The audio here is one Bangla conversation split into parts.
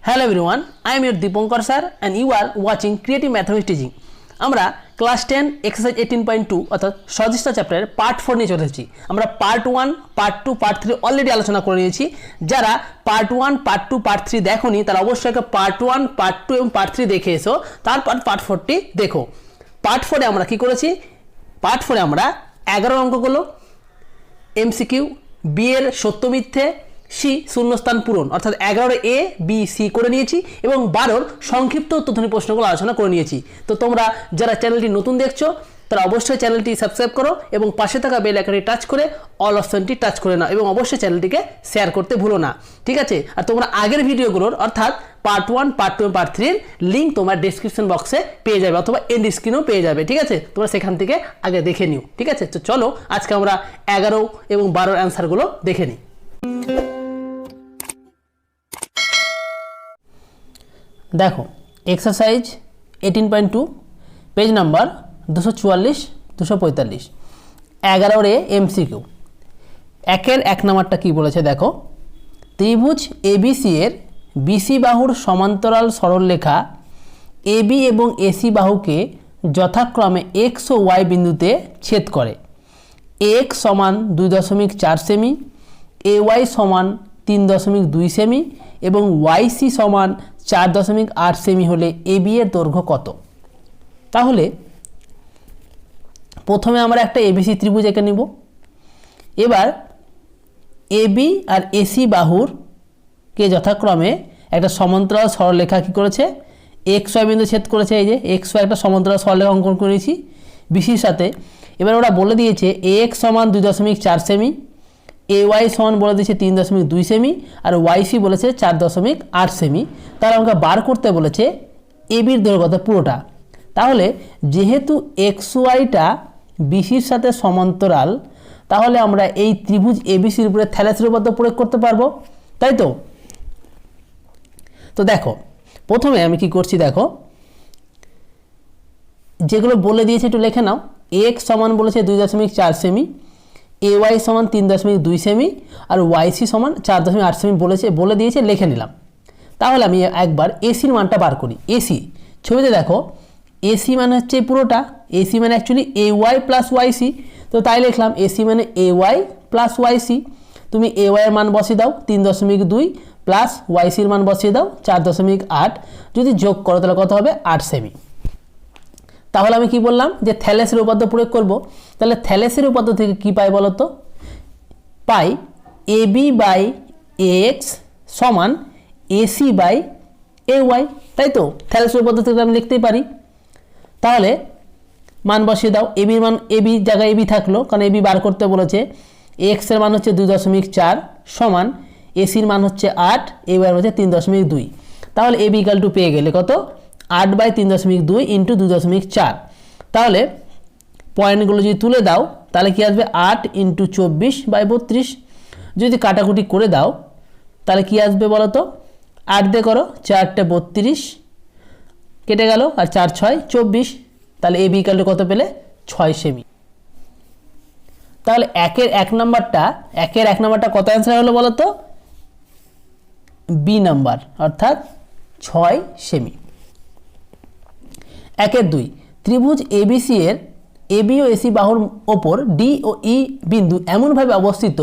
Hello everyone, I am your Dipankar sir and you are watching Creative Mathematics Teaching. আমরা ক্লাস 10 এক্সারসাইজ 18.2 অর্থাৎ সদিচ্ছা চ্যাপ্টারের পার্ট 4 নিয়ে চলে এসেছি। আমরা পার্ট 1, পার্ট 2, পার্ট 3 অলরেডি আলোচনা করে নিয়েছি। যারা পার্ট 1, পার্ট 2, পার্ট 3 দেখোনি তারা অবশ্যই একটা পার্ট 1, পার্ট 2 এবং পার্ট 3 দেখে এসো, তারপর পার্ট 4টি দেখো। পার্ট 4 এ আমরা কি করেছি? পার্ট 4 এ আমরা 11 অঙ্কগুলো এমসিকিউ, বি এর সত্য মিথ্যে, সি শূন্যস্থান পূরণ অর্থাৎ 11 এ বি সি করে নিয়েছি এবং 12 সংক্ষিপ্ত উত্তরধ্বনি প্রশ্নগুলো আলোচনা করে নিয়েছি। তো তোমরা যারা চ্যানেলটি নতুন দেখছো তারা অবশ্যই চ্যানেলটি সাবস্ক্রাইব করো এবং পাশে থাকা বেল আইকনটি টাচ করে অল অপশনটি টাচ করে নাও এবং অবশ্যই চ্যানেলটিকে শেয়ার করতে ভুলো না, ঠিক আছে? আর তোমরা আগের ভিডিওগুলোর অর্থাৎ পার্ট 1, পার্ট 2 এবং পার্ট 3 এর লিঙ্ক তোমার ডেসক্রিপশন বক্সে পেয়ে যাবে অথবা এন্ড স্ক্রিনেও পেয়ে যাবে, ঠিক আছে? তোমরা সেখান থেকে আগে দেখে নিও, ঠিক আছে? তো চলো আজকে আমরা 11 এবং 12 অ্যান্সারগুলো দেখে নিই। দেখো এক্সারসাইজ 18.2 পেজ নাম্বার 244-245 11 এ এমসিকিউ। একের 1 নাম্বারটা কি বলেছে দেখো, ত্রিভুজ এবিসি এর বিসি বাহুর সমান্তরাল সরলরেখা এবি এবং এসি বাহুকে যথাক্রমে এক্স ও ওয়াই বিন্দুতে ছেদ করে। এক্স সমান 2.4 সেমি, এ ওয়াই সমান 3.2 সেমি এবং ওয়াইসি সমান 4.8 সেমি হলে এবি এর দৈর্ঘ্য কত? তাহলে প্রথমে আমরা একটা এবিসি ত্রিভুজ এঁকে নিব। এবার এবি আর এসি বাহুর কে যথাক্রমে একটা সমান্তরাল সরলরেখা কি করেছে, এক্স ওয়াই বিন্দু ছেদ করেছে। এই যে এক্স ওয়াই একটা সমান্তরাল সরলরেখা অঙ্কন করেছি বিসির সাথে। এবার ওরা বলে দিয়েছে এক্স সমান 2.4 সেমি, এ ওয়াই সমান বলে দিয়েছে 3.2 সেমি আর ওয়াইসি বলেছে 4.8 সেমি। তারা আমাকে বার করতে বলেছে এবির দৈর্ঘ্য পুরোটা। তাহলে যেহেতু এক্স ওয়াইটা বিসির সাথে সমান্তরাল, তাহলে আমরা এই ত্রিভুজ এবিসির উপরে থ্যালেসের উপপাদ্য প্রয়োগ করতে পারবো, তাই তো? তো দেখো প্রথমে আমি কি করছি, দেখো যেগুলো বলে দিয়েছে একটু লিখে নাও। এক্স সমান বলেছে 2.4 সেমি, এ ওয়াই সমান 3.2 সেমি আর ওয়াইসি সমান 4.8 সেমি বলে দিয়েছে, লিখে নিলাম। তাহলে আমি একবার এসির মানটা বার করি। এসি ছবিতে দেখো এসি মানে হচ্ছে পুরোটা, এসি মানে অ্যাকচুয়ালি এ ওয়াই প্লাস ওয়াইসি। তো তাই লিখলাম এসি মানে এ ওয়াই প্লাস ওয়াইসি। তুমি এ ওয়াইয়ের মান বসিয়ে দাও 3.2 প্লাস ওয়াইসির মান বসিয়ে দাও 4.8, যদি যোগ করো তাহলে কত হবে 8 সেমি। তাহলে আমি কি বললাম যে থ্যালেসের উপপাদ্য প্রয়োগ করব। তাহলে থ্যালেসের উপপাদ্য থেকে কি পাই বলো তো? পাই এবি বাই এক্স সমান এসি বাই এ ওয়াই, তাই তো? থ্যালেসের উপপাদ্য থেকে আমি লিখতেই পারি। তাহলে মান বসিয়ে দাও। এবির মান এবির জায়গায় এবি থাকলো, কারণ এবি বার করতে বলেছে। এক্সের মান হচ্ছে 2.4 সমান এসির মান হচ্ছে 8, এ ওয়াই হচ্ছে 3.2। তাহলে এবি ইকাল টু পেয়ে গেলে কত? 8/3.2 ইন্টু 2.4। তাহলে পয়েন্টগুলো যদি তুলে দাও তাহলে কি আসবে 8 ইন্টু 24/32। যদি কাটাকুটি করে দাও তাহলে কি আসবে বলো তো? 8 দিয়ে করো, 4টে 32 কেটে গেল আর 4 6 24। তাহলে এবি ইকাল টু কত পেলে? 6 সেমি। তাহলে একের 1 নাম্বারটা কত অ্যান্সার হলো বলো তো? বি নাম্বার অর্থাৎ 6 সেমি। একের 2, ত্রিভুজ এবিসি এর এবি ও এসি বাহুর ওপর ডি ও ই বিন্দু এমনভাবে অবস্থিত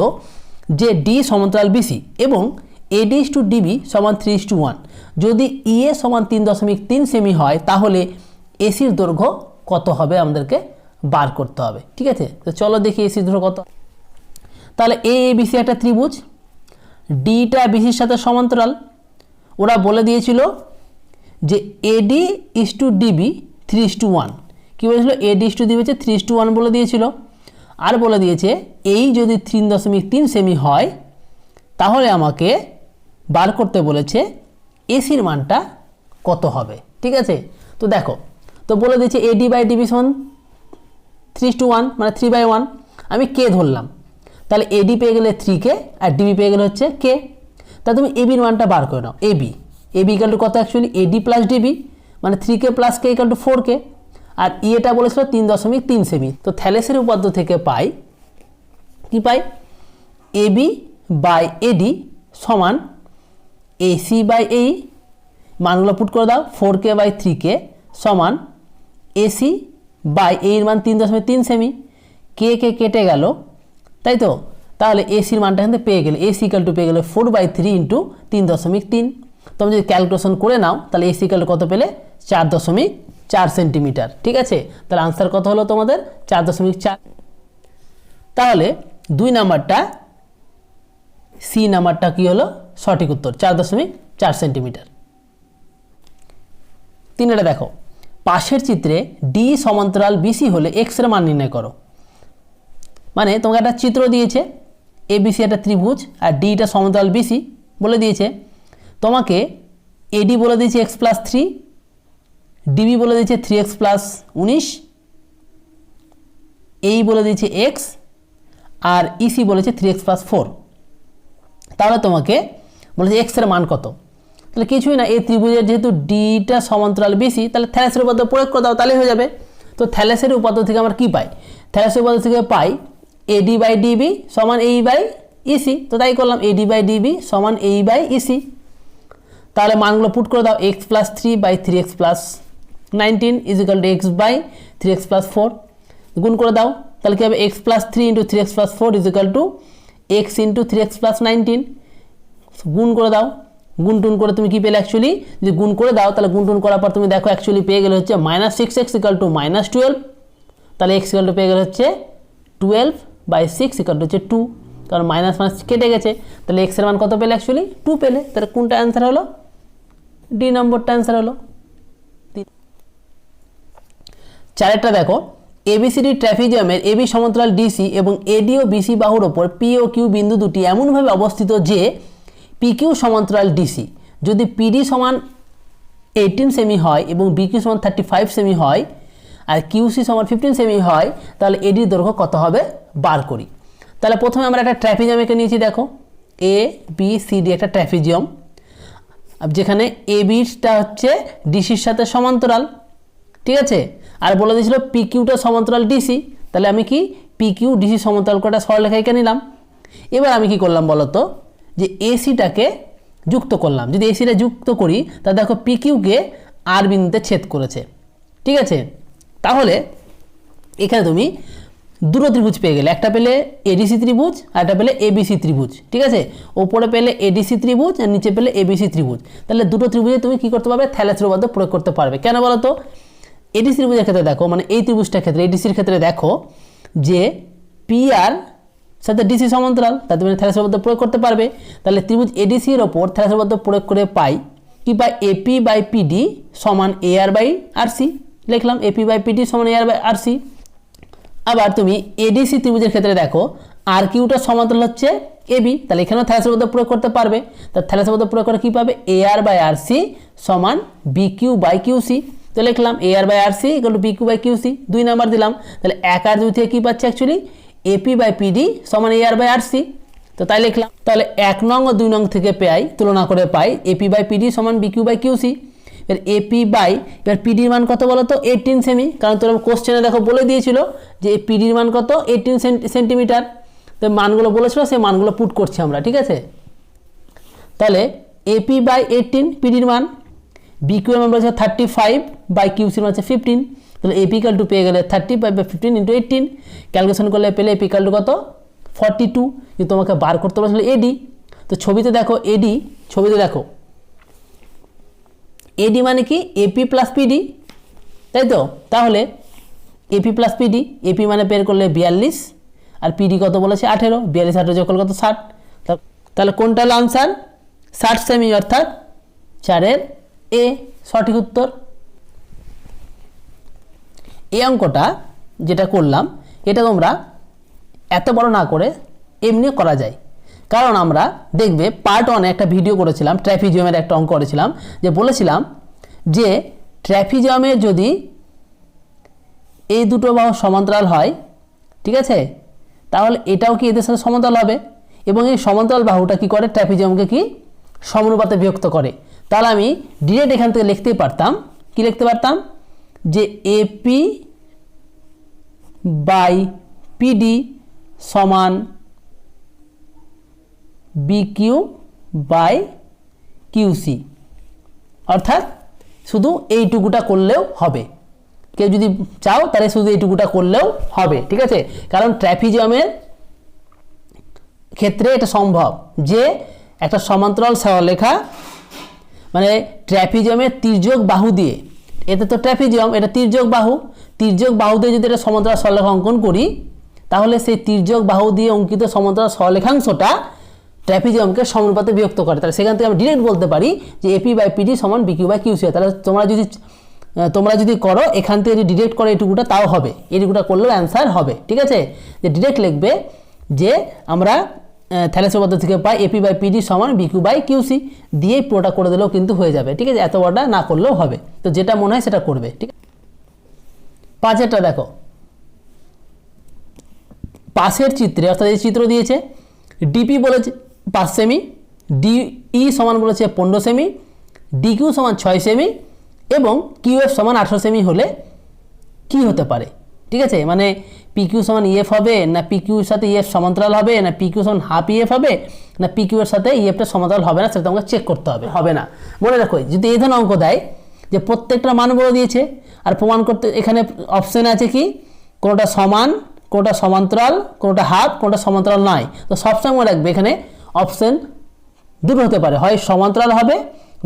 যে ডি সমান্তরাল বিসি এবং এডি টু ডিবি সমান 3:1। যদি ই এ সমান 3.3 সেমি হয় তাহলে এসির দৈর্ঘ্য কত হবে আমাদেরকে বার করতে হবে, ঠিক আছে? তো চলো দেখি এসির দৈর্ঘ্য কত। তাহলে এ বিসি একটা ত্রিভুজ, ডিটা বিসির সাথে সমান্তরাল। ওরা বলে দিয়েছিল যে এডি ইস টু ডিবি 3:1। কী বলেছিল? এডি ইস টু ডিবি হচ্ছে 3:1 বলে দিয়েছিল। আর বলে দিয়েছে এই যদি 3.3 সেমি হয় তাহলে আমাকে বার করতে বলেছে এসির মানটা কত হবে, ঠিক আছে? তো দেখো, তো বলে দিয়েছে এডি বাই ডিবি সমান 3:1 মানে 3/1। আমি কে ধরলাম, তাহলে এডি পেয়ে গেলে 3K আর ডিবি পেয়ে গেলে হচ্ছে K। তা তুমি এবির মানটা বার করে নাও। এবি ইকাল টু কত? অ্যাকচুয়ালি এডি প্লাস ডিবি মানে 3K plus K equal to 4K আর এটা বলেছিল 3.3 সেমি। তো থ্যালেসের উপপাদ্য থেকে পাই কি পাই? এবি বাই এডি সমান AC বাই এই মানগুলো পুট করে দাও, 4k/3k সমান এসি বাই এর মান 3.3 সেমি, কে কে কেটে গেল, তাই তো। তাহলে এসির মানটা এখান থেকে পেয়ে গেলে এসি ইকাল টু পেয়ে গেলে 4/3 ইন্টু 3.3। তুমি যদি ক্যালকুলেশন করে নাও তাহলে এসি ইকাল টু কত পেলে 4.4 সেন্টিমিটার। ঠিক আছে, তাহলে আনসার কত হলো তোমাদের 4.4। তাহলে 2 নাম্বারটা সি নাম্বারটা কি হলো সঠিক উত্তর, 4.4 সেন্টিমিটার। 3 দেখো, পাশের চিত্রে ডি সমান্তরাল বিসি হলে এক্স এর মান নির্ণয় করো। মানে তোমাকে একটা চিত্র দিয়েছে, এ বিসি একটা ত্রিভুজ আর ডিটা সমান্তরাল বিসি বলে দিয়েছে। তোমাকে এডি বলে দিয়েছে x+3, ডিবি বলে দিয়েছে 3x+19, এই বলে দিয়েছে x আর ইসি বলেছে 3x+4। তাহলে তোমাকে বলেছে এক্স এর মান কত। তাহলে কিছুই না, এই ত্রিভুজের যেহেতু ডিটা সমান্তরাল বিসি, তাহলে থ্যালাসের উপপাদ্য প্রয়োগ করে দাও, তাহলে হয়ে যাবে। তো থ্যালাসের উপপাদ্য থেকে আমরা কি পাই, থ্যালাসের উপপাদ্য থেকে পাই AD/DB সমান AE/EC। তো তাই করলাম, AD/DB সমান AE/EC। তাহলে মানগুলো পুট করে দাও, x+3/3x+19 ইজিক্যাল টু x/3x+4 গুণ করে দাও। তাহলে কি হবে, x+3 into 3x+4 equal to x into 3x+19 গুণ করে দাও। গুণ টুন করে তুমি কি পেলে, অ্যাকচুয়ালি যদি গুণ করে দাও তাহলে গুণ টুন করার পর তুমি দেখো অ্যাকচুয়ালি পেয়ে গেলে হচ্ছে -6x ইকাল টু -12। তাহলে x ইকাল টু পেয়ে গেলে হচ্ছে 12/6 ইকাল টু হচ্ছে 2, কারণ মাইনাস মাইনাস কেটে গেছে। তাহলে x এর মান কত পেলে, অ্যাকচুয়ালি 2 পেলে। তাহলে কোনটা অ্যান্সার হলো, ডি নম্বরটা অ্যান্সার হলো। 4 দেখো, এবিসিডি ট্র্যাপিজিয়ামের এবি সমান্তরাল ডিসি এবং এডি ও বিসি বাহুর ওপর পি ও কিউ বিন্দু দুটি এমনভাবে অবস্থিত যে পিকিউ সমান্তরাল ডিসি। যদি পিডি সমান 18 সেমি হয় এবং বিকিউ সমান 35 সেমি হয় আর কিউসি সমান 15 সেমি হয়, তাহলে এডির দৈর্ঘ্য কত হবে বার করি। তাহলে প্রথমে আমরা একটা ট্র্যাপিজিয়াম এঁকে নিয়েছি, দেখো এ বি সি ডি একটা ট্র্যাপিজিয়াম, যেখানে এ বিটা হচ্ছে ডিসির সাথে সমান্তরাল। ঠিক আছে, আর বলে দিয়েছিল পিকিউটা সমান্তরাল ডিসি, তাহলে আমি কি পিকিউ ডিসি সমান্তরাল করে সরলরেখা এঁকে নিলাম। এবার আমি কি করলাম বলো তো, যে এসিটাকে যুক্ত করলাম। যদি এসিটা যুক্ত করি তাহলে দেখো পিকিউকে আর বিন্দুতে ছেদ করেছে। ঠিক আছে, তাহলে এখানে তুমি দুটো ত্রিভুজ পেয়ে গেলে, একটা পেলে এডিসি ত্রিভুজ আর একটা পেলে এবিসি ত্রিভুজ। ঠিক আছে, ওপরে পেলে এডিসি ত্রিভুজ আর নিচে পেলে এবিসি ত্রিভুজ। তাহলে দুটো ত্রিভুজে তুমি কি করতে পারবে, থ্যালাসের উপপাদ্য প্রয়োগ করতে পারবে। কেন বলো তো, এডিসি ত্রিভুজের ক্ষেত্রে দেখো, মানে এই ত্রিভুজটার ক্ষেত্রে এডিসির ক্ষেত্রে দেখো যে পি আর সাথে ডিসি সমান্তরাল, তাতে তুমি থ্যালাসের উপপাদ্য প্রয়োগ করতে পারবে। তাহলে ত্রিভুজ এডিসির ওপর থ্যালাসের উপপাদ্য প্রয়োগ করে পাই কি, পাই AP/PD সমান AR/RC। লিখলাম AP/PD সমান AR/RC। আবার তুমি এডিসি ত্রিভুজের ক্ষেত্রে দেখো আর কিউটা সমান্তরাল হচ্ছে এবি, তাহলে এখানেও থ্যালাসের উপপাদ্য প্রয়োগ করতে পারবে। তার থ্যালাসের উপপাদ্য প্রয়োগ করে কি পাবে, AR/RC সমান BQ/QC। তো লিখলাম AR/RC equal to BQ/QC, 2 number দিলাম। তাহলে 1 আর 2 থেকে কি পাচ্ছে, অ্যাকচুয়ালি AP/PD সমান AR/RC। তো তাই লিখলাম। তাহলে 1 নং ও 2 নং থেকে তুলনা করে পাই AP/PD সমান BQ/QC। এবার এবার পিডির মান কত বলো তো, 18 সেমি, কারণ তোমরা কোশ্চেনে দেখো বলে দিয়েছিল যে পিডির মান কত, 18 সেন্টিমিটার। তো মানগুলো বলেছিল, সেই মানগুলো পুট করছি আমরা। ঠিক আছে, তাহলে AP/18 পিডির মান, BQ এর মান বলেছে 35/QC মান হচ্ছে 15। তাহলে AP ইকুয়াল টু পেয়ে গেলে 35/15 ইন্টু 18, ক্যালকুলেশন করলে পেলে AP ইকুয়াল টু কত 42। কিন্তু তোমাকে বার করতে বলেছিল এডি। তো ছবিতে দেখো এডি, ছবিতে দেখো এডি মানে কি AP+PD, তাই তো। তাহলে AP+PD, এপি মানে বের করলে 42 আর পিডি কত বলেছে 18, 42 18 যোগ করলে কত 60। তাহলে কোনটা হলো আনসার, 60 সেমি, অর্থাৎ 4-এর এ সঠিক উত্তর। এই অঙ্কটা যেটা করলাম এটা তোমরা এত বড় না করে এমনিও করা যায়, কারণ আমরা দেখবে পার্ট 1-এ একটা ভিডিও করেছিলাম, ট্র্যাপিজিয়ামের একটা অঙ্ক করেছিলাম, যে বলেছিলাম যে ট্র্যাপিজিয়ামে যদি এই দুটো বাহু সমান্তরাল হয়, ঠিক আছে, তাহলে এটাও কি এদের সাথে সমান্তরাল হবে, এবং এই সমান্তরাল বাহুটা কি করে, ট্র্যাপিজিয়ামকে কি সমানুপাতে বিভক্ত করে। তাহলে আমি ডিরেক্ট এখান থেকে লিখতেই পারতাম, কি লিখতে পারতাম, যে AP/PD সমান BQ/QC, অর্থাৎ শুধু এইটুকুটা করলেও হবে। কেউ যদি চাও তাহলে শুধু এইটুকুটা করলেও হবে, ঠিক আছে। কারণ ট্র্যাপিজিয়ামের ক্ষেত্রে এটা সম্ভব যে একটা সমান্তরাল সরলরেখা মানে ট্র্যাপিজিয়ামের তির্যক বাহু দিয়ে, এতে তো ট্র্যাপিজিয়াম, এটা তির্যক বাহু দিয়ে যদি এটা সমান্তরাল সরলরেখা অঙ্কন করি তাহলে সেই তির্যক বাহু দিয়ে অঙ্কিত সমান্তরাল সরলরেখাংশটা ট্র্যাপিজিয়ামকে সমানুপাতে বিভক্ত করে। তাহলে সেখান থেকে আমরা ডিরেক্ট বলতে পারি যে AP/PD সমান BQ বাই QC। তাহলে তোমরা যদি করো এখান থেকে যদি ডিরেক্ট করো এটুকুটা তাও হবে, এটুকুটা করলেও অ্যান্সার হবে, ঠিক আছে। যে ডিরেক্ট লিখবে যে আমরা থ্যালেসের পদ্ধতি থেকে পাই AP/PD সমান BQ বাই QC দিয়ে পুরোটা করে দিলেও কিন্তু হয়ে যাবে, ঠিক আছে। এত বড়টা না করলেও হবে, তো যেটা মনে হয় সেটা করবে, ঠিক আছে। 5এরটা দেখো, পাশের চিত্রে অর্থাৎ এই চিত্র দিয়েছে DP বলেছে 5 সেমি, DE সমান বলেছে 15 সেমি, DQ সমান 6 সেমি এবং QF সমান 18 সেমি হলে কি হতে পারে, ঠিক আছে। মানে PQ সমান EF হবে না PQ এর সাথে EF সমান্তরাল হবে না PQ সমান হাফ EF হবে না PQ এর সাথে EFটা সমান্তরাল হবে না, সেটা তোমাকে চেক করতে হবে না। মনে রাখো যদি এই ধরনের অঙ্ক দেয় যে প্রত্যেকটা মান বলে দিয়েছে আর প্রমাণ করতে এখানে অপশন আছে কি কোনোটা সমান, কোনোটা সমান্তরাল, কোনোটা হাফ, কোনোটা সমান্তরাল নয়। তো সবসময় মনে রাখবে এখানে অপশন দুটো হতে পারে, হয় সমান্তরাল হবে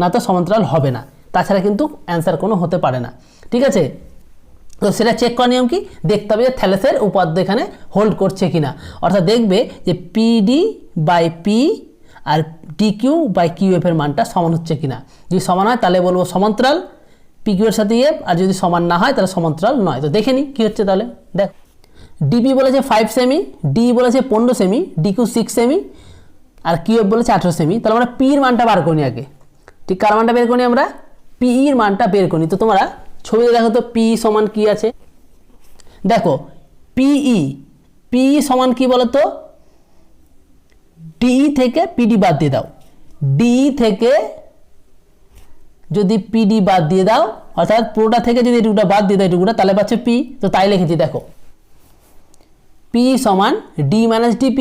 না তো সমান্তরাল হবে না, তাছাড়া কিন্তু অ্যান্সার কোনো হতে পারে না, ঠিক আছে। তো সেটা চেক করার নিয়ম কি, দেখতে হবে যে থ্যালেসের উপাদ্য এখানে হোল্ড করছে কিনা। অর্থাৎ দেখবে যে PD/P আর DQ/QF এর মানটা সমান হচ্ছে কিনা। যদি সমান হয় তাহলে বলবো সমান্তরাল PQ এর সাথে EF, আর যদি সমান না হয় তাহলে সমান্তরাল নয়। তো দেখে নি কী হচ্ছে তাহলে। দেখ DP বলেছে 5 সেমি, DE বলেছে 15 সেমি, DQ 6 সেমি আর QF বলেছে 18 সেমি। তাহলে আমরা P এর মানটা বার করি আগে, ঠিক। কার মানটা বের করি আমরা, PE এর মানটা বের করি। তো তোমরা ছবিতে দেখো তো PE সমান কি আছে, দেখো PE সমান কি বলো তো, DE থেকে PD বাদ দিয়ে দাও, DE থেকে যদি PD বাদ দিয়ে দাও অর্থাৎ পুরোটা থেকে যদি এটুকুটা বাদ দিয়ে দাও এটুকুটা, তাহলে পাচ্ছে P। তো তাই লিখেছি, দেখো PE সমান D মাইনাস DP।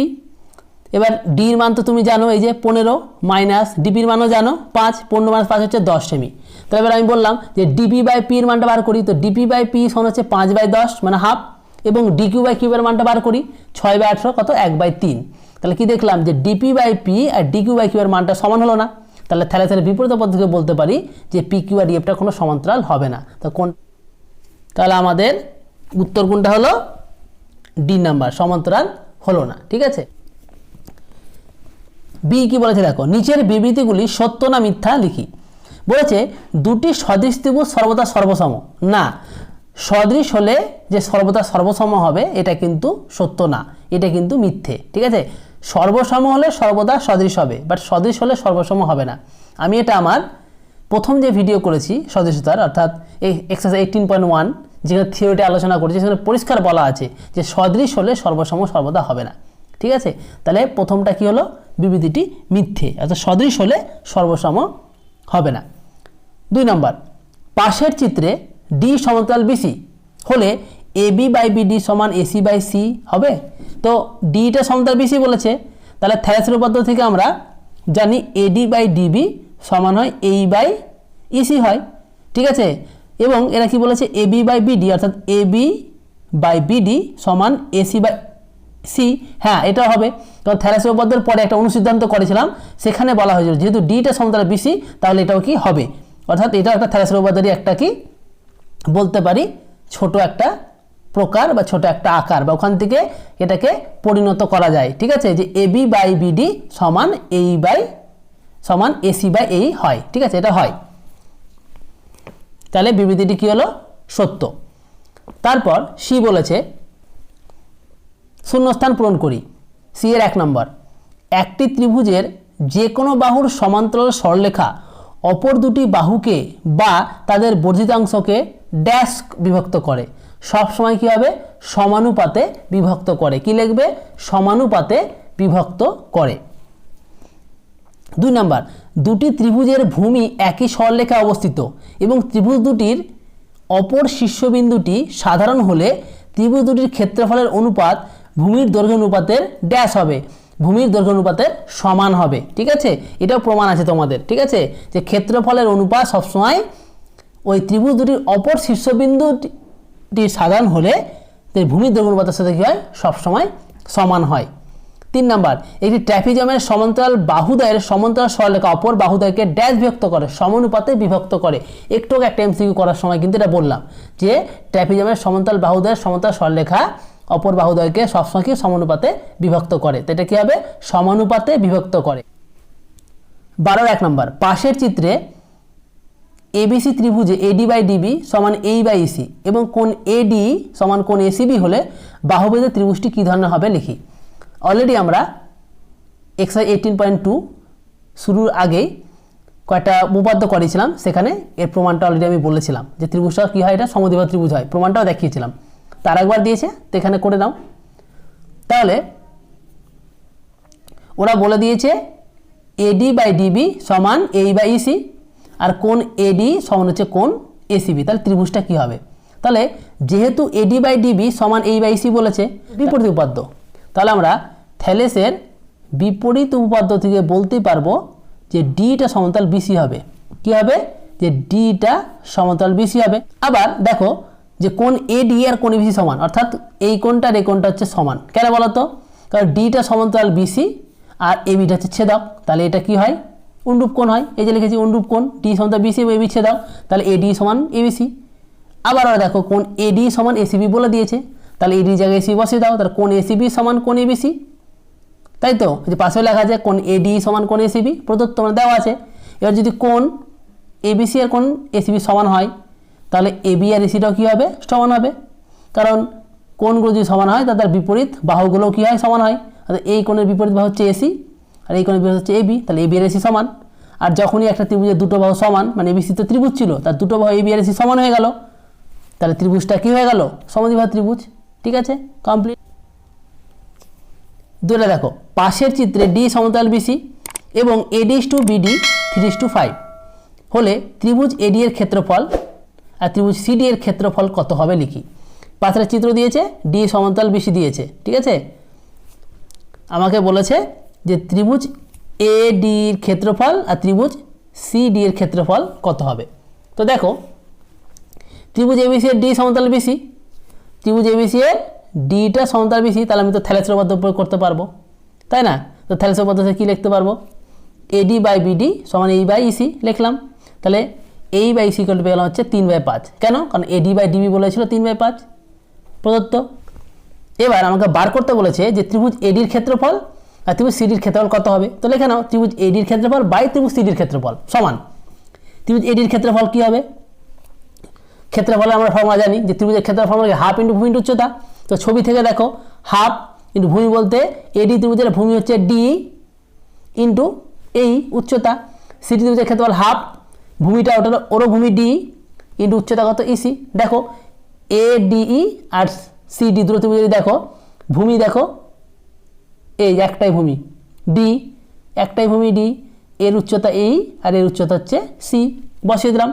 এবার D এর মান তো তুমি জানো, এই যে 15 মাইনাস DP এর মানও জানো 5, 15 মাইনাস 5 হচ্ছে 10 সেমি। তো এবার আমি বললাম যে DP/P এর মানটা বার করি, তো DP/P সমান হচ্ছে 5/10 মানে হাফ, এবং DQ/Q এর মানটা বার করি 6/18 কত 1/3। তাহলে কি দেখলাম যে DP/P আর DQ/Q এর মানটা সমান হলো না। তাহলে থ্যালেসের বিপরীত পদ্ধতিতে বলতে পারি যে PQ আর EFটা কোনো সমান্তরাল হবে না। তো তাহলে আমাদের উত্তর কোনটা হলো, D নাম্বার, সমান্তরাল হলো না, ঠিক আছে। বি কি বলেছে দেখো, নিচের বিবৃতিগুলি সত্য না মিথ্যা লিখি। বলেছে দুটি সদৃশ ত্রিভুজ সর্বদা সর্বসম না, সদৃশ হলে যে সর্বদা সর্বসম হবে এটা কিন্তু সত্য না, এটা কিন্তু মিথ্যে, ঠিক আছে। সর্বসম হলে সর্বদা সদৃশ হবে, বাট সদৃশ হলে সর্বসম হবে না। আমি এটা আমার প্রথম যে ভিডিও করেছি সদৃশতার অর্থাৎ এই এক্সারসাইজ 18.1 যেখানে থিওরিটি আলোচনা করেছি সেখানে পরিষ্কার বলা আছে যে সদৃশ হলে সর্বসম সর্বদা হবে না, ঠিক আছে। তাহলে প্রথমটা কি হলো, বিবৃতিটি মিথ্যে, অর্থাৎ সদৃশ হলে সর্বসম হবে না। 2 নম্বর, পাশের চিত্রে D সমান্তরাল BC হলে AB/BD সমান AC/C হবে। তো Dটা সমান্তরাল BC বলেছে, তাহলে থ্যালেসের উপাদ্য থেকে আমরা জানি AD/DB সমান হয় AE/EC হয়, ঠিক আছে। এবং এরা কি বলেছে AB/BD অর্থাৎ AB/BD সমান AC/C, হ্যাঁ এটা হবে। কারণ থ্যালেসের উপাদ্যের পরে একটা অনুসিদ্ধান্ত করেছিলাম, সেখানে বলা হয়েছিল যেহেতু Dটা সমান্তরাল BC তাহলে এটাও কি হবে, অর্থাৎ এটা একটা থ্যালেসের উপাদ্যেরই একটা কি বলতে পারি ছোট একটা প্রকার বা ছোট একটা আকার, বা ওখান থেকে এটাকে পরিণত করা যায়, ঠিক আছে। যে AB/BD সমান AC/AE হয়, ঠিক আছে, এটা হয়। তাহলে বিবৃতিটি কি হলো, সত্য। তারপর সি বলেছে শূন্যস্থান পূরণ করি। সি এর 1 নম্বর, একটি ত্রিভুজের যে কোনো বাহুর সমান্তরাল সরলরেখা অপর দুটি বাহুকে বা তাদের বর্ধিতাংশকে ড্যাশ বিভক্ত করে। সব সময় কি হবে, সমানুপাতে বিভক্ত করে। কি লিখবে, সমানুপাতে বিভক্ত করে। 2 নম্বর, দুটি ত্রিভুজের ভূমি একই সরলরেখায় অবস্থিত এবং ত্রিভুজ দুটির অপর শীর্ষবিন্দুটি সাধারণ হলে ত্রিভুজ দুটির ক্ষেত্রফলের অনুপাত ভূমির দৈর্ঘ্য অনুপাতের ড্যাশ হবে। ভূমির দৈর্ঘ্য অনুপাতের সমান হবে। ঠিক আছে, এটাও প্রমাণ আছে তোমাদের। ঠিক আছে, যে ক্ষেত্রফলের অনুপাত সবসময় ওই ত্রিভুজ দুটির অপর শীর্ষবিন্দুটি সাধারণ হলে ভূমির দৈর্ঘ্য অনুপাতের সাথে কী হয়, সবসময় সমান হয়। 3 নাম্বার, একটি ট্র্যাপিজমের সমান্তরাল বাহুদ্বয়ের সমান্তরাল সরলরেখা অপর বাহুদ্বয়কে ড্যাশ বিভক্ত করে, সমানুপাতে বিভক্ত করে। একটু একটা এমসিকিউ করার সময় কিন্তু এটা বললাম যে ট্র্যাপিজমের সমান্তরাল বাহুদ্বয়ের সমান্তরাল সরলরেখা অপর বাহুদ্বয়কে সবসময় কি সমানুপাতে বিভক্ত করে। তো এটা কী হবে, সমানুপাতে বিভক্ত করে। 12 নাম্বার, পাশের চিত্রে এবিসি ত্রিভুজে এডি বাই ডিবি সমান এই বাই ইসি এবং কোণ এডি সমান কোণ এসিবি হলে বাহুবেদের ত্রিভুজটি কী ধরনের হবে লিখি। অলরেডি আমরা এক্সারসাইজ 18.2 শুরুর আগেই কয়েকটা উপপাদ্য করেছিলাম, সেখানে এর প্রমাণটা অলরেডি আমি বলেছিলাম যে ত্রিভুজটা কী হয়, এটা সমদ্বিবাহু ত্রিভুজ হয়, প্রমাণটাও দেখিয়েছিলাম। তার একবার দিয়েছে, তো এখানে করে নাও। তাহলে ওরা বলে দিয়েছে এডি বাই ডিবি সমান এই বাই ইসি আর কোণ এডি সমান হচ্ছে কোণ এসিবি। তাহলে ত্রিভুজটা কী হবে, তাহলে যেহেতু এডি বাই ডিবি সমান এই বাই ইসি বলেছে, বিপরীত উপপাদ্য, তাহলে আমরা থ্যালেসের বিপরীত উপপাদ্য থেকে বলতে পারবো যে ডিটা সমান্তরাল বিসি হবে। কি হবে, যে ডিটা সমান্তরাল বিসি হবে। আবার দেখো যে কোণ এডি আর কোণ এবিসি সমান, অর্থাৎ এই কোণটা আর এই কোণটা হচ্ছে সমান। কেন বলো তো, কারণ ডিটা সমান্তরাল বিসি আর এবিটা হচ্ছে ছেদক, তাহলে এটা কি হয়, অনুরূপ কোণ হয়। এই যে লিখেছি অনুরূপ কোণ, ডি সমান্তরাল বিসি এবং এবি ছেদক, তাহলে এডি সমান এবিসি। আবার ওরা দেখো কোণ এডি সমান এসিবি বলে দিয়েছে, তাহলে এডি জায়গায় এসিবি বসিয়ে দাও, তাহলে কোণ এসিবি সমান কোণ এবিসি, তাই তো। যে পাশেও লেখা আছে কোণ এডি সমান কোণ এসিবি, প্রদত্ত মানে দেওয়া আছে। এবার যদি কোণ এবিসি আর কোণ এসিবি সমান হয়, তাহলে এবি আর এসিটাও কী হবে, সমান হবে। কারণ কোণগুলো যদি সমান হয় তাদের বিপরীত বাহুগুলোও কী হয়, সমান হয়। অর্থাৎ এই কোণের বিপরীত বাহু হচ্ছে এসি আর এই কোণের বিপরীত হচ্ছে এবি, তাহলে এবি আর এসি সমান। আর যখনই একটা ত্রিভুজের দুটো বাহু সমান, মানে এবিসি তো ত্রিভুজ ছিল, তার দুটো বাহু এবি আর এসি সমান হয়ে গেল, তাহলে ত্রিভুজটা কী হয়ে গেল, সমদ্বিবাহু ত্রিভুজ। ঠিক আছে, কমপ্লিট। দুটো দেখো, পাশের চিত্রে ডি সমান্তরাল বিসি এবং এডি/টু বিডি 3:5 হলে ত্রিভুজ এডি এর ক্ষেত্রফল আর ত্রিভুজ সিডি এর ক্ষেত্রফল কত হবে লিখি। পাশের চিত্র দিয়েছে, ডি সমান্তরাল বিসি দিয়েছে। ঠিক আছে, আমাকে বলেছে যে ত্রিভুজ এডির ক্ষেত্রফল আর ত্রিভুজ সিডি এর ক্ষেত্রফল কত হবে। তো দেখো ত্রিভুজ এবিসি এর ডি সমান্তরাল বিসি, ত্রিভুজ এবিসি এর ডিটা সমান্তরাল বিসি, তাহলে আমি তো থ্যালেসের উপপাদ্য প্রয়োগ করতে পারবো, তাই না। তো থ্যালেসের উপপাদ্যতে কী লিখতে পারবো, এডি বাই বিডি সমান এই বাই ইসি লিখলাম। তাহলে এই বাই ইসি ইকুয়াল টু পেলাম হচ্ছে 3/5। কেন, কারণ এডি বাই ডিবি বলেছিল 3/5 প্রদত্ত। এবার আমাকে বার করতে বলেছে যে ত্রিভুজ এডির ক্ষেত্রফল আর ত্রিভুজ সিডির ক্ষেত্রফল কত হবে। তো লিখে নাও ত্রিভুজ এডির ক্ষেত্রফল বাই ত্রিভুজ সিডির ক্ষেত্রফল সমান। ত্রিভুজ এডির ক্ষেত্রফল কী হবে, ক্ষেত্রফলে আমরা ফর্মুলা জানি যে ত্রিভুজের ক্ষেত্রফল ফর্মুলা হাফ ইন্টু ভূমি ইন্টু উচ্চতা। তো ছবি থেকে দেখো হাফ ইন্টু ভূমি বলতে এডি ত্রিভুজের ভূমি হচ্ছে ডি ইন্টু এই উচ্চতা। সিডি ত্রিভুজের ক্ষেত্রফল হাফ, ভূমিটা ওটার ওরও ভূমি ডি ইন্টু উচ্চতা কত ইসি। দেখো এ ডিই আর সিডি দুটো ত্রিভুজ যদি দেখো, ভূমি দেখো এই একটাই ভূমি ডি, একটাই ভূমি ডি, এর উচ্চতা এই আর এর উচ্চতা হচ্ছে সি, বসিয়ে দিলাম।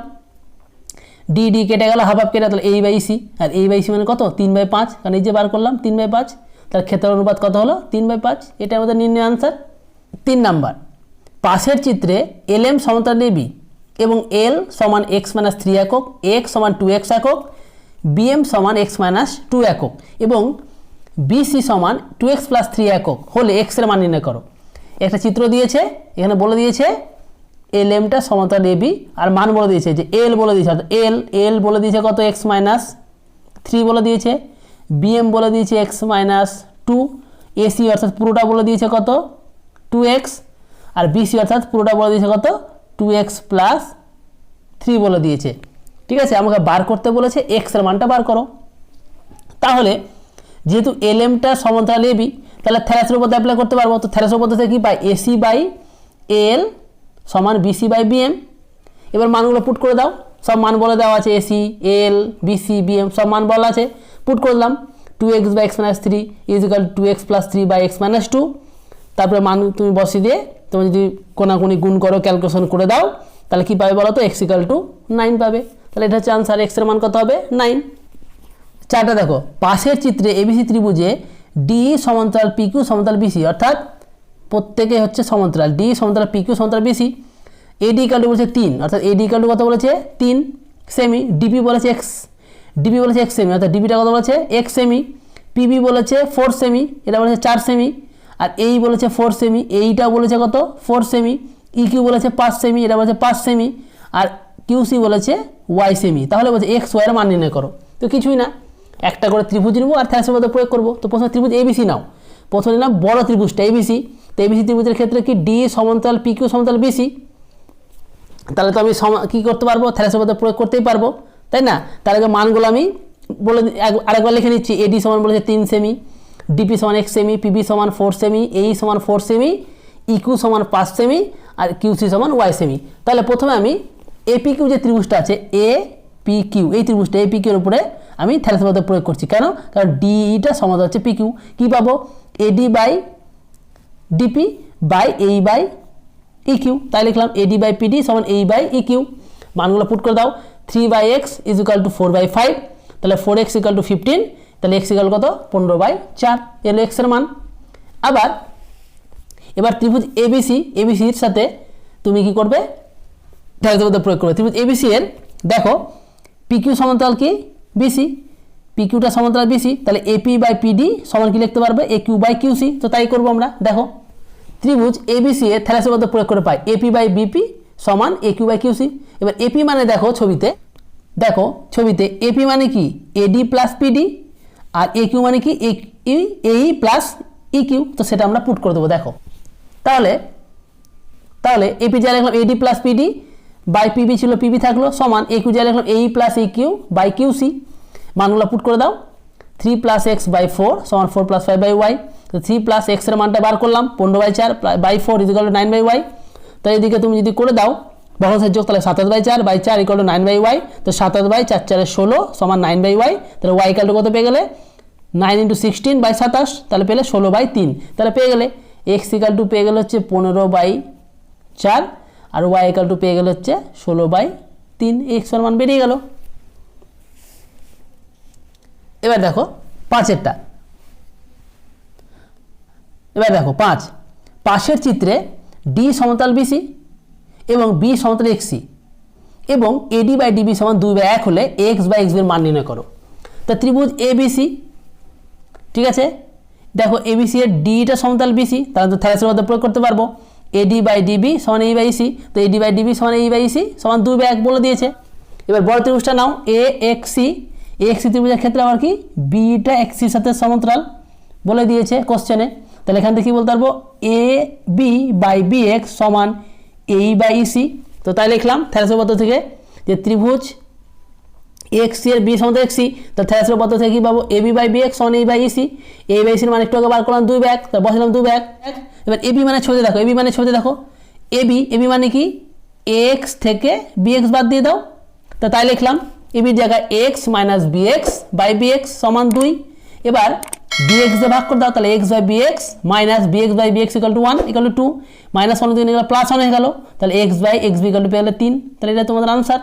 ডি ডি কেটে গেল, হাফ হাফ কেটে, তাহলে এই বাই সি, আর এই বাই সি মানে কত 3/5, কারণ এই যে বার করলাম 3/5, তাহলে ক্ষেত্র অনুপাত কত হলো 3/5। এটা আমাদের নির্ণয় আনসার। 3 নাম্বার, পাশের চিত্রে এলএম সমান্তরাল এবি এবং এল সমান x-3 একক, x সমান 2x একক, বিএম সমান x-2 একক এবং বিসি সমান 2x + 3 একক হলে x এর মান নির্ণয় করো। একটা চিত্র দিয়েছে, এখানে বলে দিয়েছে এল এমটা সমান্তরাল এবি আর মান বলে দিয়েছে যে এল বলে দিয়েছে, অর্থাৎ এল বলে দিয়েছে কত x-3 বলে দিয়েছে, বিএম বলে দিয়েছে x-2, এসি অর্থাৎ পুরোটা বলে দিয়েছে কত 2x আর বিসি অর্থাৎ পুরোটা বলে দিয়েছে কত 2x + 3 বলে দিয়েছে। ঠিক আছে, আমাকে বার করতে বলেছে x এর মানটা বার করো। তাহলে যেহেতু এল এমটা সমান্তরাল এবি, তাহলে থ্যালেসের উপপাদ্য অ্যাপ্লাই করতে পারবো। তো থ্যালেসের উপপাদ্য থেকে কী পাই, এসি বাই এল সমান বিসি বাই বিএম। এবার মানগুলো পুট করে দাও, সব মান বলে দেওয়া আছে, এসি এল বিসি বিএম সব মান বলা আছে, পুট করে দিলাম। 2x by x-3 = 2x + 3 by x-2। তারপরে মান তুমি বসিয়ে দিয়ে তুমি যদি কোনাকুনি গুণ করো, ক্যালকুলেশন করে দাও, তাহলে কী পাবে বলো তো, x = 9 পাবে। তাহলে এটা হচ্ছে আনসার, x এর মান কত হবে 9। চারটা দেখো, পাশের চিত্রে এবিসি ত্রিভুজে ডি সমান্তরাল পিকিউ সমান্তরাল বিসি, অর্থাৎ প্রত্যেকে হচ্ছে সমান্তরাল, ডি সমান্তরাল পি কিউ সমান্তরাল বিসি। এডি ইকুয়াল টু বলেছে 3, অর্থাৎ এডি ইকুয়াল টু কত বলেছে 3 সেমি, ডিপি বলেছে এক্স, ডিপি বলেছে এক্স সেমি, অর্থাৎ ডিপিটা কত বলেছে এক্স সেমি, পিবি বলেছে 4 সেমি, এটা বলেছে 4 সেমি, আর এই বলেছে 4 সেমি, এইটা বলেছে কত 4 সেমি, ইকিউ বলেছে 5 সেমি, এটা বলেছে 5 সেমি, আর কিউসি বলেছে ওয়াই সেমি। তাহলে বলছে এক্স ওয়াই এর মান নির্ণয় করো। তো কিছুই না, একটা করে ত্রিভুজ নেবো আর থ্যালাসের মধ্যে প্রয়োগ করবো। তো প্রথমে ত্রিভুজ এবিসি নাও, প্রথমে নাও বড় ত্রিভুজটা এবিসি। তো এবিসি ত্রিভুজের ক্ষেত্রে কি ডি সমান্তরাল পি কিউ সমান্তরাল বিসি, তাহলে তো আমি কী করতে পারবো, থ্যালাসের মধ্যে প্রয়োগ করতেই পারবো, তাই না? তার আগে মানগুলো আমি বলে আরেকবার লিখে নিচ্ছি। এডি সমান বলেছে 3 সেমি, ডিপি সমান 1 সেমি, পিবি সমান 4 সেমি, এই সমান 4 সেমি, ইকিউ সমান 5 সেমি, আর কিউসি সমান ওয়াই সেমি। তাহলে প্রথমে আমি এপি কিউ যে ত্রিভুজটা আছে এ পি কিউ, এই ত্রিভুজটা এপি কিউর উপরে আমি থ্যালাসের মধ্যে প্রয়োগ করছি। কেন? কারণ ডিটা সমান্তরাল হচ্ছে পি কিউ। কী পাবো? এডি বাই ডিপি বাই এই বাই ইকিউ। তাই লিখলাম এডি বাই পিডি সমান এই বাই ইকিউ। মানগুলো পুট করে দাও। 3/x ইজ ইকুয়াল টু 4/5, তাহলে 4x ইকুয়াল টু 15, তাহলে x ইকুয়াল কত 15/4, এলো x এর মান। আবার এবার ত্রিভুজ এবিসি, এবিসির সাথে তুমি কি করবে, থ্যালাসের মধ্যে প্রয়োগ করবে। ত্রিভুজ এবিসি এর দেখো পিকিউ সমান্তরাল কি বিসি, পিকিউটা সমান্তরাল বিসি, তাহলে এপি বাই পিডি সমান কি লিখতে পারবে এ কিউ বাই কিউসি। তো তাই করবো আমরা। দেখো ত্রিভুজ এবিসি এর থ্যালাসের মধ্যে প্রয়োগ করে পাই এপি বাই বিপি সমান এ কিউ বাই কিউসি। এবার এপি মানে দেখো ছবিতে, দেখো ছবিতে এপি মানে কি এডি প্লাস পিডি, আর এ কিউ মানে কি এই প্লাস ই কিউ। তো সেটা আমরা পুট করে দেবো। দেখো তাহলে তাহলে এপি যা লিখলাম AD plus PD by PB ছিল পিবি থাকলো সমান এ কিউ যা লিখলাম এই plus E Q by QC. মানগুলো পুট করে দাও। 3 + x/4 সমান 4 + 5/y। তো 3 + x এর মানটা বার করলাম 15/4 বাই 4 ইকুয়াল টু 9/y। তো এদিকে তুমি যদি করে দাও ভগ্নাংশের যোগ, তাহলে 27/4/4 ইকুয়াল টু 9/y। তো 27/4 16 সমান 9/y। তাহলে y ইকুয়াল টু কত পেয়ে গেলে 9 × 16/27, তাহলে পেলে 16/3। তাহলে পেয়ে গেলে x ইকুয়াল টু পেয়ে গেলে হচ্ছে 15/4, আর y ইকুয়াল টু পেয়ে গেলে হচ্ছে 16/3। x এর মান বেরিয়ে গেল। এবার দেখো 5এরটা, এবার দেখো 5 পাশের চিত্রে ডি সমান্তরাল বিসি এবং বি সমান্তরাল এক্সি এবং এডি বাই ডিবি সমান 2/1 হলে এক্স বাই এক্স এর মান নির্ণয় করো। তা ত্রিভুজ এবিসি, ঠিক আছে, দেখো এবিসি এর ডিটা সমান্তরাল বিসি, তাহলে তো থ্যালাসের মধ্যে প্রয়োগ করতে পারবো। এডি বাই ডিবি সমান এই বাই সি, তো এডি বাই ডিবি সমান এই বাই সি সমান 2/1 বলে দিয়েছে। এবার বড় ত্রিভুজটা নাও এ এক্সি, এক্সি ত্রিভুজের ক্ষেত্রে আবার কি বিটা এক্সির সাথে সমান্তরাল বলে দিয়েছে কোশ্চেনে। তাহলে এখান থেকে কী বলতে পারবো A B by B x সমান এই বাই সি। তো তাই লিখলাম থ্যালাসের পদ্ধতি থেকে যে ত্রিভুজ এক্সি এর বি সমান্তরাল এক্সি, তো থ্যালাসের পদ্ধতি থেকে কী পাবো A B by B x সমান এই বাই সি। এই বাই সির মানে একটু আগে বার করলাম 2/1, তো বসালাম 2/1। এবার এবি মানে ছবিতে দেখো, এবি মানে ছবিতে দেখো এবি মানে কি এক্স থেকে বিএক্স বাদ দিয়ে দাও। তো তাই লিখলাম এবির জায়গায় x minus b x by b x সমান 2। এবার বিএক্স দিয়ে ভাগ করে দাও, তাহলে x by b x minus b x by b x equal to 1 equal to 2, -1 2 গেল +1 হয়ে গেল, তাহলে x by x b equal to পেয়ে গেলে 3। তাহলে এটা তোমাদের আনসার।